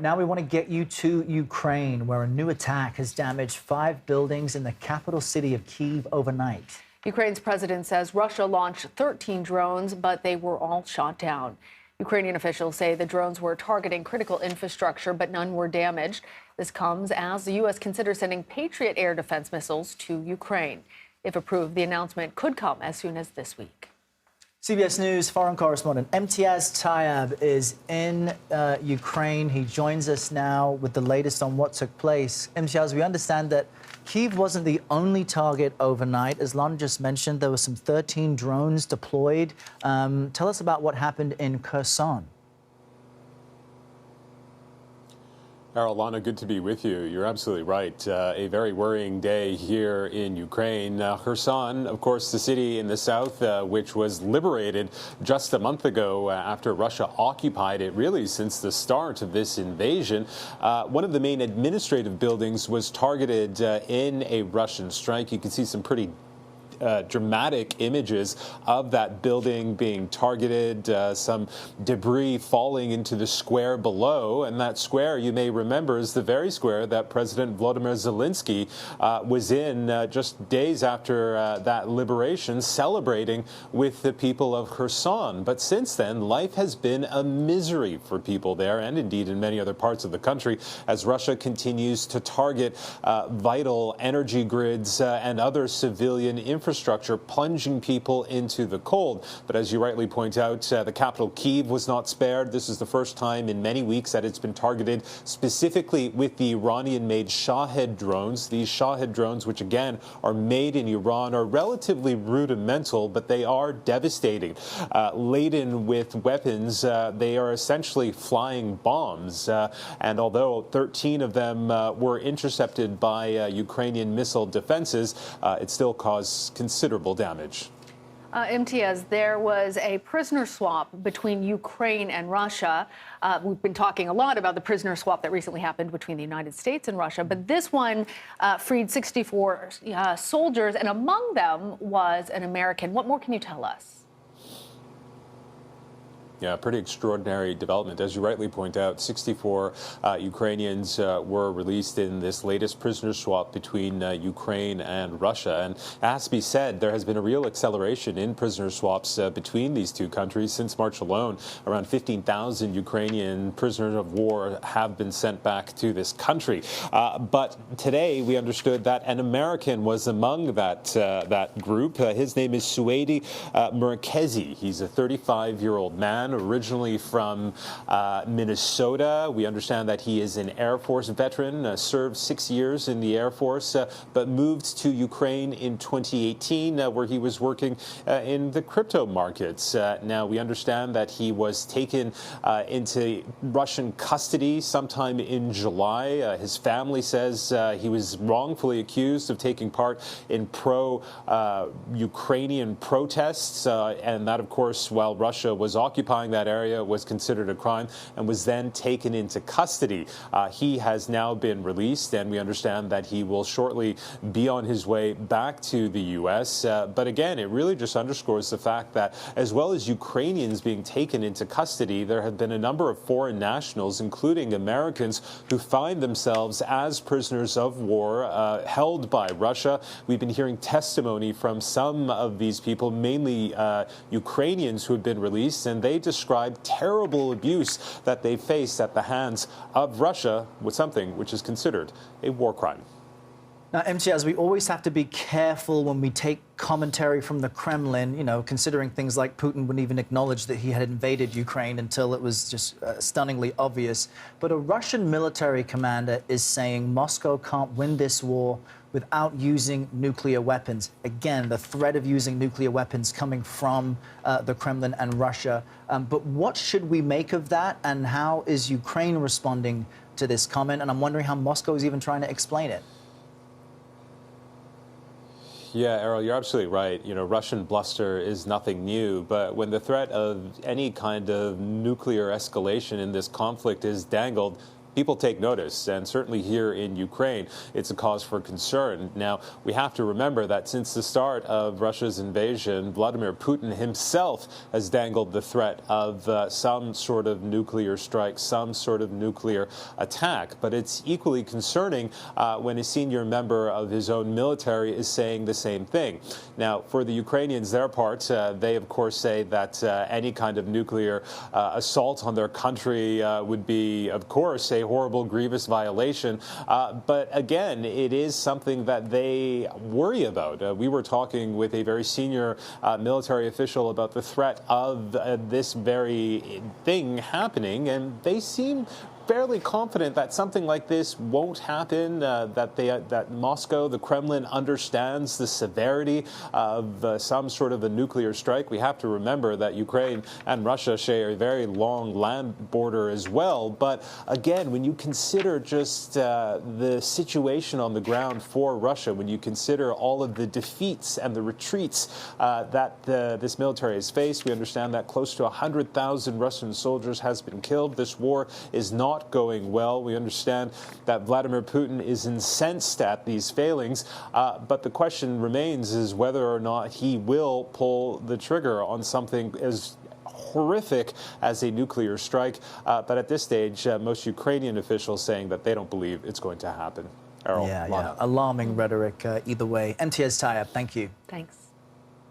Now we want to get you to Ukraine, where a new attack has damaged 5 buildings in the capital city of Kyiv overnight. Ukraine's president says Russia launched 13 drones, but they were all shot down. Ukrainian officials say the drones were targeting critical infrastructure, but none were damaged. This comes as the U.S. considers sending Patriot air defense missiles to Ukraine. If approved, the announcement could come as soon as this week. CBS News foreign correspondent Imtiaz Tyab is in Ukraine. He joins us now with the latest on what took place. Imtiaz, we understand that Kyiv wasn't the only target overnight. As Lana just mentioned, there were some 13 drones deployed. Tell us about what happened in Kherson. Errol, Lana, good to be with you. You're absolutely right. A very worrying day here in Ukraine. Kherson, of course, the city in the south, which was liberated just a month ago after Russia occupied it, really since the start of this invasion. One of the main administrative buildings was targeted in a Russian strike. You can see some pretty dramatic images of that building being targeted, some debris falling into the square below. And that square, you may remember, is the very square that President Volodymyr Zelenskyy was in just days after that liberation, celebrating with the people of Kherson. But since then, life has been a misery for people there, and indeed in many other parts of the country, as Russia continues to target vital energy grids and other civilian infrastructure, plunging people into the cold. But as you rightly point out, the capital Kyiv was not spared. This is the first time in many weeks that it's been targeted specifically with the Iranian-made Shahed drones. These Shahed drones, which again are made in Iran, are relatively rudimental, but they are devastating. Laden with weapons, they are essentially flying bombs. And although 13 of them were intercepted by Ukrainian missile defenses, it still caused considerable damage. Imtiaz, there was a prisoner swap between Ukraine and Russia. We've been talking a lot about the prisoner swap that recently happened between the United States and Russia, but this one freed 64 soldiers, and among them was an American. What more can you tell us? Yeah, pretty extraordinary development. As you rightly point out, 64 Ukrainians were released in this latest prisoner swap between Ukraine and Russia. And it has to be said, there has been a real acceleration in prisoner swaps between these two countries. Since March alone, around 15,000 Ukrainian prisoners of war have been sent back to this country. But today, we understood that an American was among that group. His name is Suedi Murekezi. He's a 35-year-old man, originally from Minnesota. We understand that he is an Air Force veteran, served 6 years in the Air Force, but moved to Ukraine in 2018, where he was working in the crypto markets. Now, we understand that he was taken into Russian custody sometime in July. His family says he was wrongfully accused of taking part in pro-Ukrainian protests, and that, of course, while Russia was occupying that area, was considered a crime and was then taken into custody. He has now been released, and we understand that he will shortly be on his way back to the U.S. But again, it really just underscores the fact that as well as Ukrainians being taken into custody, there have been a number of foreign nationals, including Americans, who find themselves as prisoners of war held by Russia. We've been hearing testimony from some of these people, mainly Ukrainians who have been released, and they described terrible abuse that they faced at the hands of Russia, with something which is considered a war crime. Now, Imtiaz, we always have to be careful when we take commentary from the Kremlin, you know, considering things like Putin wouldn't even acknowledge that he had invaded Ukraine until it was just stunningly obvious. But a Russian military commander is saying Moscow can't win this war without using nuclear weapons. Again, the threat of using nuclear weapons coming from the Kremlin and Russia. But what should we make of that, and how is Ukraine responding to this comment? And I'm wondering how Moscow is even trying to explain it. Yeah, Errol, you're absolutely right. You know, Russian bluster is nothing new, but when the threat of any kind of nuclear escalation in this conflict is dangled, people take notice, and certainly here in Ukraine, it's a cause for concern. Now, we have to remember that since the start of Russia's invasion, Vladimir Putin himself has dangled the threat of some sort of nuclear strike, some sort of nuclear attack. But it's equally concerning when a senior member of his own military is saying the same thing. Now, for the Ukrainians, their part, they of course say that any kind of nuclear assault on their country would be, of course, a horrible, grievous violation. But again, it is something that they worry about. We were talking with a very senior military official about the threat of this very thing happening, and they seem fairly confident that something like this won't happen, that Moscow, the Kremlin, understands the severity of some sort of a nuclear strike. We have to remember that Ukraine and Russia share a very long land border as well. But again, when you consider just the situation on the ground for Russia, when you consider all of the defeats and the retreats that this military has faced, we understand that close to 100,000 Russian soldiers has been killed. This war is not going well. We understand that Vladimir Putin is incensed at these failings, but the question remains is whether or not he will pull the trigger on something as horrific as a nuclear strike. But at this stage, most Ukrainian officials saying that they don't believe it's going to happen. Errol, Lana. Alarming rhetoric either way. Imtiaz Tyab, thank you. Thanks.